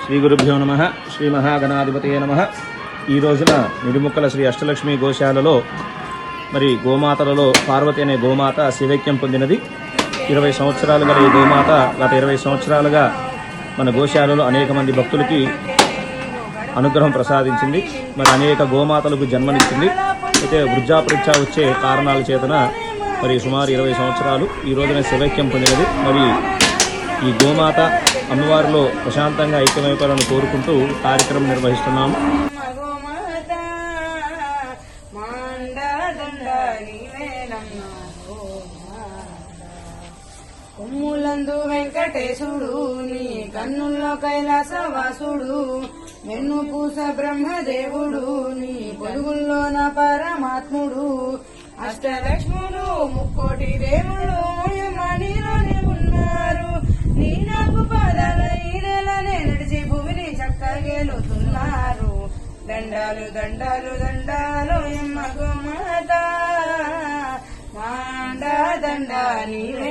శ్రీ గురుభ్యో నమః. శ్రీ మహాగణాధిపతయే నమః. ఈ రోజున నిడుముక్కల శ్రీ అష్టలక్ష్మి గోశాలలో మరి గోమాతలలో పార్వతి అనే గోమాత శివైక్యం పొందినది. 20 సంవత్సరాలు గల ఈ గోమాత గత 20 సంవత్సరాలుగా మన గోశాలలో అనేక మంది భక్తులకి అనుగ్రహం ప్రసాదించింది. మరి అనేక గోమాతలకు జన్మనిచ్చింది. అయితే వృద్ధాపరీక్ష వచ్చే కారణాల చేతన మరి సుమారు 20 సంవత్సరాలు ఈ రోజున శివైక్యం పొందినది. మరి ఈ గోమాత అమ్మవారిలో ప్రశాంతంగా ఐక్యమైపోవాలని కోరుకుంటూ కార్యక్రమం నిర్వహిస్తున్నాము. కొమ్ములందు వెంకటేశుడు నీ కన్నుల్లో కైలాసవాసుడు, మెన్ను పూస బ్రహ్మదేవుడు నీ పొరుగుల్లోన పరమాత్ముడు, అష్టలక్ష్ములు ముక్కోటి దేవుడు మనీలోనే ఉన్నారు. నీ నాకు పాదాల ఈడలనే నడిచి భూమిని చక్కగేలుతున్నారు. దండాలు దండాలు దండాలు ఎమ్మ గోమాత మాండా దండా నీవే